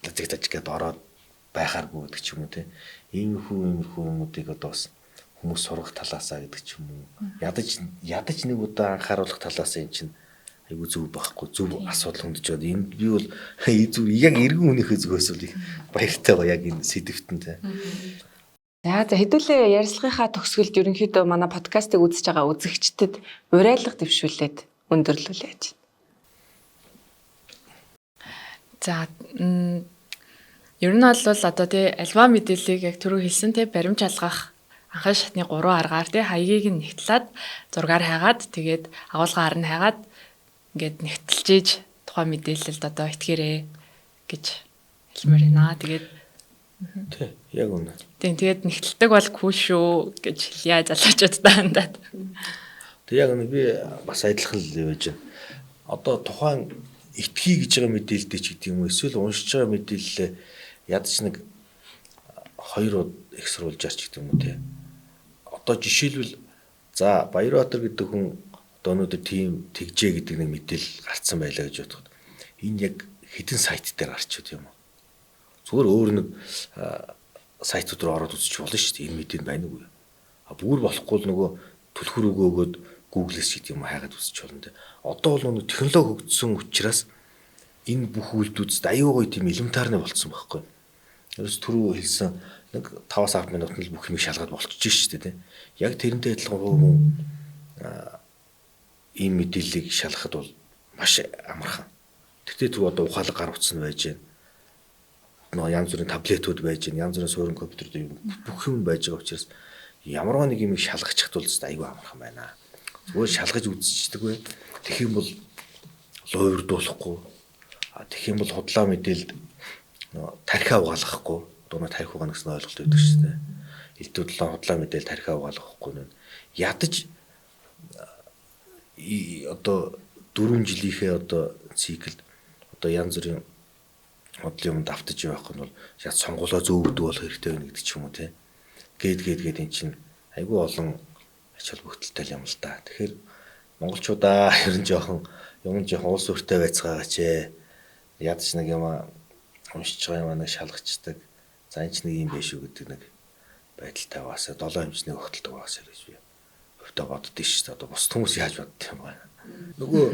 B: зэгтэж гээд ороод байхааргүй гэдэг ч юм уу те. Иймэрхүү юмуудыг одоо бас хүмүүс сурах талаасаа гэдэг ч юм уу. Ядаж нэг удаа анхааруулах талаасаа эн чинь айгу зөв байхгүй зөв асуудал хөндөж байна. Энд би бол зөв яг эргэн үнийхээ зүгээс бол их баяртай байгаа яг энэ сэдвтэн те.
C: За хэдүүлээ ярилцлагынхаа төгсгөлд ерөнхийдөө манай подкастыг үзэж байгаа үзэгчдэд уриалга дэвшүүлээд өндөрлүүлээ яаж.
A: За ер нь бол одоо тий альва мэдээллийг яг түрүү хэлсэн тий баримж алгах анхны шатны 3 аргаар тий хаягийг нь нэгтлээд зургаар хайгаад тэгээд агуулгаар нь хайгаад ингээд нэгтэлж тухайн мэдээлэлд одоо итгээрэй гэж хэлмээр байна. Тэгээд
B: тий, яг үнэ.
A: тэгээд нэгтэлдэг бол кул шүү гэж хэлье залуучуудаа хандаад.
B: Тэг яг үнэ би бас адилхан л байж байна. Одоо тухайн итгий гэж байгаа мэдээлэлтэй ч гэдэг юм уу эсвэл уншиж байгаа мэдээлэлээ ядч нэг 2 удаа их сурвалжаарч гэдэг юм уу тий. Одоо жишээлбэл за Баярбаатар гэдэг хүн одоо өнөөдөр тийм тэгжээ гэдэг нэг мэдээлэл гарцсан байлаа гэж бодоход энэ яг хэдэн сайт дээр гарч идэв юм уу? Зүгээр өөр нэг сайтууд руу ороод үзчих болно шүү дээ. Энэ мэдээ байна уу? Бүр болохгүй л нөгөө түлхүүр өгөөгөөд Google-с гэдэг юм хайгаад үзчих болно те. Одоо бол нөгөө технологи хөгжсөн учраас энэ бүх үйлдэлд аюу гой тийм элементарны болцсон байхгүй. Ерөөс түрүү хэлсэн нэг 5-10 минутанд л бүх юм шалгаад болчихж шүү дээ те. Яг тэрнтэй адилхан хүн ийм мэдээллийг шалгахад бол маш амархан. Тэгтээ түр одоо ухаалаг гар утсан байж байна. Нөгөө янз бүрийн таблетууд байж байна, янз бүрийн суурин компьютерүүд бүх юм байж байгаа учраас ямар нэг юм шалгачихд бол аюу амархан байна. Зүгээр шалгаж үзчихдэг бай. Тэгэх юм бол луурдуулахгүй. Тэгэх юм бол худлаа мэдээлэлд тархиа угаалгахгүй. Дуунаа тархи угаана гэсэн ойлголт өгдөг шүү дээ. Элдвэрлэн худлаа мэдээлэл тархиа угаалгахгүй нь ядаж одоо 4 жилийнхээ одоо циклд одоо янз бүрийн худлын юм давтаж явах нь бол шат сонгуулаа зөөгдөг болох хэрэгтэй байна гэдэг ч юм уу те. Гээд эн чинь айгүй олон ач холбогдолтой юм л да. Тэгэхээр монголчуудаа ер нь жоохон улс өртөө байцгаагач ээ. Ядч нэг юм уншиж байгаа юм нэг шалгачдаг. За энэ ч нэг юм биш үү гэдэг нэг байдалтай байгаасаа 7 хэмжээний өгтөлдөг байгаасаа гэж би өвдө боддөө шүү дээ. Одоо бус хүмүүс яаж бодд юм бэ? Нөгөө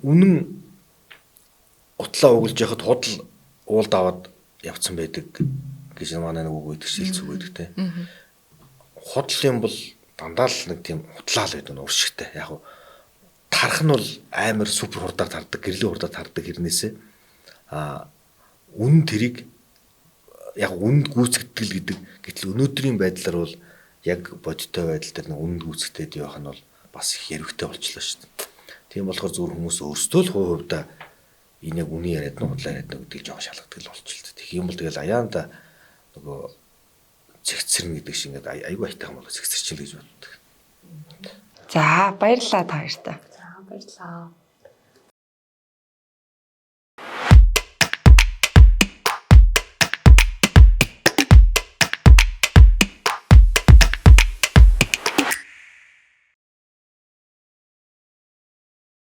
B: үнэн утлаа углаж яхад худал уулд аваад явцсан байдаг гэж манай нэг үг өгдөг шилц үг өгдөг те. Худал юм бол дандаа л нэг тийм худлаа л байдаг уршигтай. Яг нь тарах нь бол амар супер хурдаар тардаг, гэрлийн хурдаар тардаг хэрнээсээ үнэн тэрийг яг үнд гүйцэгдэл гэдэг гэтэл өнөөдрийн байдлаар бол яг бодиттой байдал дээр нэг үнд гүйцэгдээд явах нь бол бас их яригтэй болчихлоо шүү дээ. Тийм болохоор зөвхөн хүмүүс өөрсдөө л хувьдаа энэ яг үнийн яриад нь худлаа яриад гэдгийг жоон шалгадаг л болчихлоо. Тэгэх юм бол тэгэл аяанда нөгөө зэгцэрнэ гэдэг шиг ингээд айгүй айтайхан болоо зэгцэрч л гэж боддог.
C: За баярлалаа та хоёртаа.
A: За баярлалаа.